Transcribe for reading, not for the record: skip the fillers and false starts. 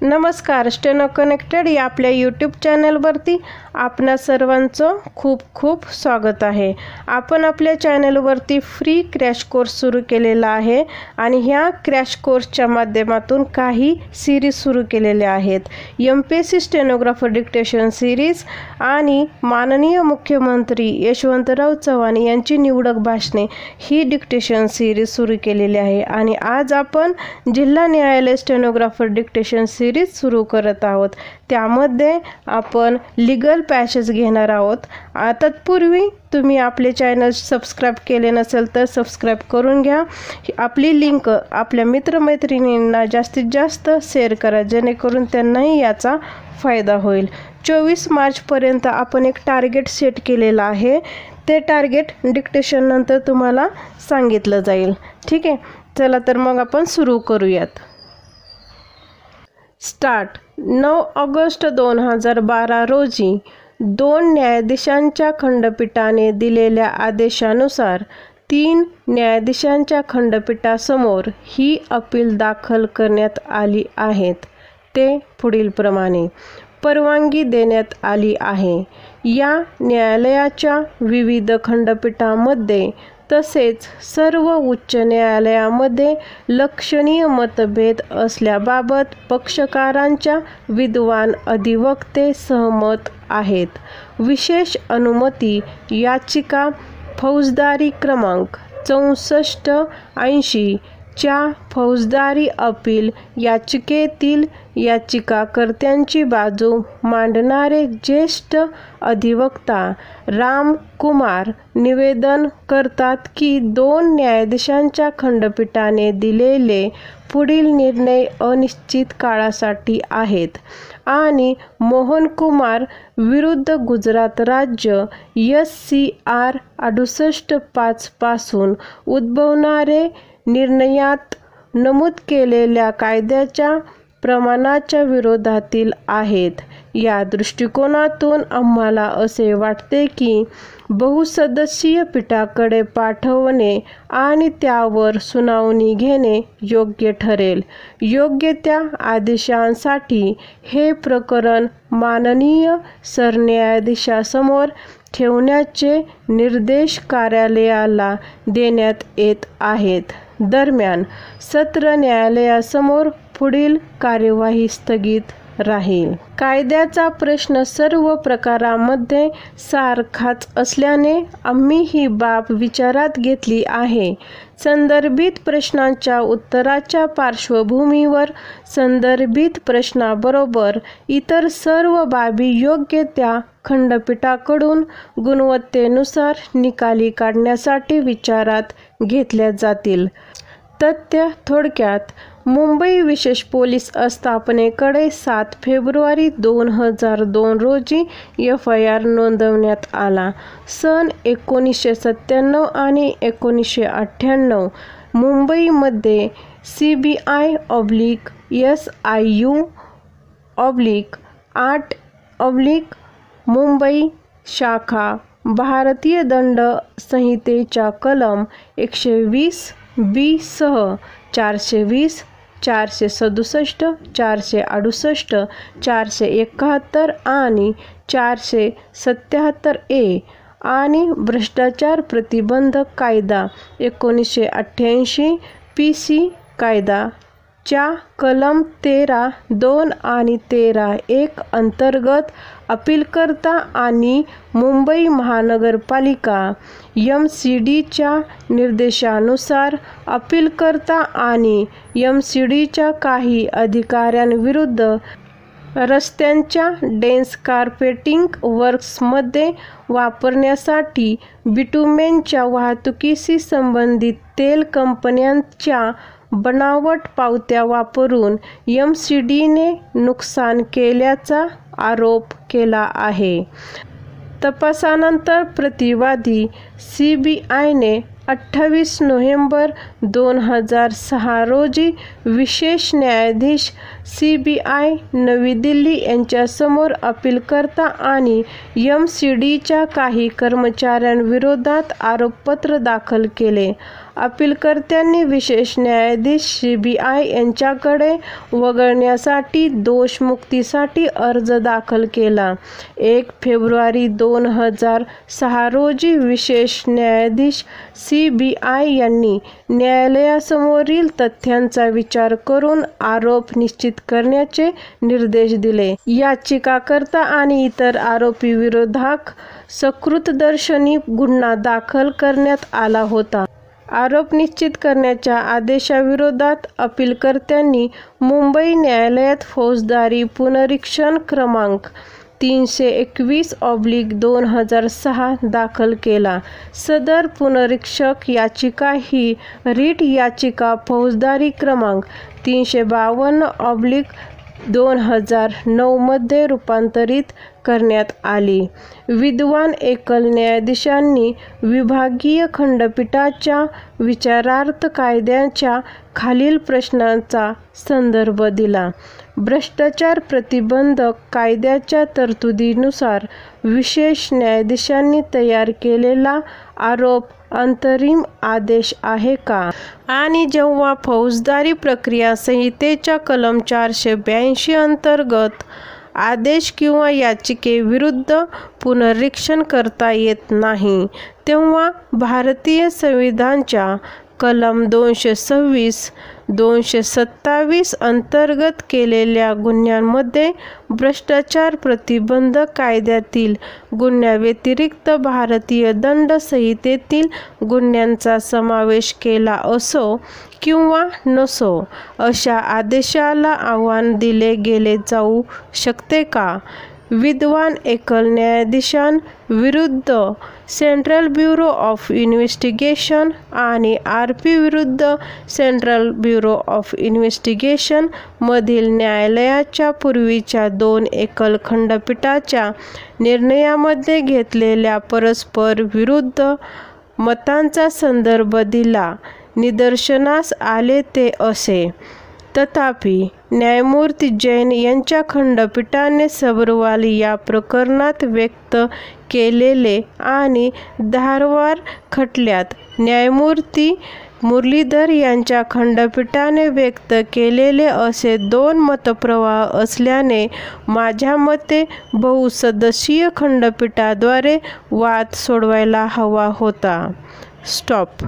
नमस्कार, steno connected या आपल्या यूट्यूब चॅनलवरती आपणा सर्वांचं खूप खूप स्वागत आहे। आपण आपल्या चॅनलवरती फ्री क्रॅश कोर्स सुरू केलेला आहे आणि ह्या क्रॅश कोर्सच्या माध्यमातून काही सीरीज सुरू केलेल्या आहेत। एमपीएससी स्टेनोग्राफर डिक्टेशन सीरीज आणि माननीय मुख्यमंत्री यशवंतराव चव्हाण यांची निवडक भाषणे ही डिक्टेशन सीरीज सुरू केलेली आहे आणि आज आपण जिल्हा न्यायालय स्टेनोग्राफर डिक्टेशन सीरीज सुरू करत आहोत। त्यामध्ये आपण लीगल पॅसेज घेणार आहोत। तत्पूर्वी तुम्ही आपले चॅनल सबस्क्राइब केले नसेल तर सबस्क्राइब करून घ्या। आपली लिंक आपल्या मित्रमैत्रिणींना जास्तीत जास्त शेअर करा जेणेकरून त्यांनाही याचा फायदा होईल। 24 मार्च पर्यंत आपण एक टार्गेट सेट केलेला आहे। ते टार्गेट डिक्टेशन नंतर तुम्हाला सांगितलं जाईल। ठीक आहे, चला तर मग आपण सुरू करूयात। स्टार्ट। 9 ऑगस्ट 2012 रोजी 2 न्यायाधीशांच्या खंडपीठाने दिलेल्या आदेशानुसार 3 न्यायाधीशांच्या खंडपीठासमोर ही अपील दाखल करण्यात आली आहेत। ते पुढीलप्रमाणे परवानगी देण्यात आली आहे। या न्यायालयाच्या विविध खंडपीठामध्ये तसेच सर्व उच्च न्यायालयामध्ये लक्षणीय मतभेद असल्याबाबत पक्षकारांच्या विद्वान अधिवक्ते सहमत आहेत। विशेष अनुमती याचिका फौजदारी क्रमांक 6480 च्या फौजदारी अपील याचिकेतील याचिकाकर्त्यांची बाजू मांडणारे ज्येष्ठ अधिवक्ता राम कुमार निवेदन करतात की 2 न्यायाधीशांच्या खंडपीठाने दिलेले पुढील निर्णय अनिश्चित काळासाठी आहेत आणि मोहन कुमार विरुद्ध गुजरात राज्य SCR 68(5) पासून उद्भवणारे निर्णयात नमूद केलेल्या कायद्याच्या प्रमाणाच्या विरोधातील आहेत। या दृष्टिकोनातून आम्हाला असे वाटते की बहुसदस्यीय पीठाकडे पाठवणे आणि त्यावर सुनावणी घेणे योग्य ठरेल। योग्य त्या आदेशांसाठी हे प्रकरण माननीय सरन्यायाधीशासमोर ठेवण्याचे निर्देश कार्यालयाला देण्यात येत आहेत। दरम्यान सत्र न्यायालयासमोर पुढील कार्यवाही स्थगित राहील। कायद्याचा प्रश्न सर्व प्रकारांमध्ये सारखाच असल्याने आम्ही ही बाब विचारात घेतली आहे। संदर्भित प्रश्नांच्या उत्तराच्या पार्श्वभूमीवर संदर्भित प्रश्नाबरोबर इतर सर्व बाबी योग्य त्या खंडपीठाकडून गुणवत्तेनुसार निकाली काढण्यासाठी विचारात घेतल्या जातील। तथ्य थोडक्यात, मुंबई विशेष पोलीस आस्थापनेकडे 7 फेब्रुवारी 2002 रोजी FIR नोंदवण्यात आला। सन 1997 आणि 1998 मुंबईमध्ये CBI/SIU/8/ मुंबई शाखा भारतीय दंड संहितेच्या कलम 120B सह 420, 467, 468, 471 आणि 477A आणि भ्रष्टाचार प्रतिबंधक कायदा 1988 PC कायदा च्या कलम 13(2) आणि 13(1) अंतर्गत अपीलकर्ता आणि मुंबई महानगरपालिका MCDच्या निर्देशानुसार अपीलकर्ता आणि MCDच्या काही अधिकाऱ्यांविरुद्ध रस्त्यांच्या डेन्स कार्पेटिंग वर्क्समध्ये वापरण्यासाठी बिटुमेनच्या वाहतुकीशी संबंधित तेल कंपन्यांच्या बनावट पावत्या वापरून MCDने नुकसान केल्याचा आरोप केला आहे। तपासानंतर प्रतिवादी CBIने 28 नोव्हेंबर 2006 रोजी विशेष न्यायाधीश CBI नवी दिल्ली यांच्यासमोर अपीलकर्ता आणि MCDच्या काही कर्मचाऱ्यांविरोधात आरोपपत्र दाखल केले अपीलकर्त्यांनी विशेष न्यायाधीश CBI यांच्याकडे वगळण्यासाठी दोषमुक्तीसाठी अर्ज दाखल केला. 1 फेब्रुवारी 2006 रोजी विशेष न्यायाधीश CBI यांनी न्यायालयासमोरील तथ्यांचा विचार करून आरोप निश्चित करण्याचे निर्देश दिले. याचिकाकर्ता आणि इतर आरोपीविरोधात सकृतदर्शनी गुन्हा दाखल करण्यात आला होता. आरोप निश्चित करण्याच्या आदेशाविरोधात अपीलकर्त्यांनी मुंबई न्यायालयात फौजदारी पुनरीक्षण क्रमांक 321/2006 दाखल केला. सदर पुनरीक्षक याचिका ही रीट याचिका फौजदारी क्रमांक 352/2009 मध्ये रूपांतरित करण्यात आली. विद्वान एकल न्यायाधीशांनी विभागीय खंडपीठाच्या विचारार्थ कायद्याच्या खालील प्रश्नांचा संदर्भ दिला. भ्रष्टाचार प्रतिबंधक कायद्याच्या तरतुदीनुसार विशेष न्यायाधीशांनी तयार केलेला आरोप अंतरिम आदेश आहे का? आणि जेव्हा फौजदारी प्रक्रिया संहितेच्या कलम 482 अंतर्गत आदेश किंवा याचिकेविरुद्ध पुनरीक्षण करता येत नाही, तेव्हा भारतीय संविधानाच्या कलम 226, 227 अंतर्गत केलेल्या गुन्ह्यांमध्ये भ्रष्टाचार प्रतिबंधक कायद्यातील गुन्ह्याव्यतिरिक्त भारतीय दंड संहितेतील गुन्ह्यांचा समावेश केला असो किंवा नसो, अशा आदेशाला आव्हान दिले गेले जाऊ शकते का? विद्वान एकल न्यायाधीशांविरुद्ध सेंट्रल ब्युरो ऑफ इन्व्हेस्टिगेशन आणि RP विरुद्ध सेंट्रल ब्युरो ऑफ इन्व्हेस्टिगेशन मधील न्यायालयाच्या पूर्वीच्या 2 एकल खंडपीठाच्या निर्णयामध्ये घेतलेल्या परस्पर विरुद्ध मतांचा संदर्भ दिला. निदर्शनास आले ते असे. तथापि, न्यायमूर्ती जैन यांच्या खंडपीठाने सबरवाल या प्रकरणात व्यक्त केलेले आणि धारवार खटल्यात न्यायमूर्ती मुरलीधर यांच्या खंडपीठाने व्यक्त केलेले असे 2 मतप्रवाह असल्याने माझ्या मते बहुसदस्यीय खंडपीठाद्वारे वाद सोडवायला हवा होता. स्टॉप.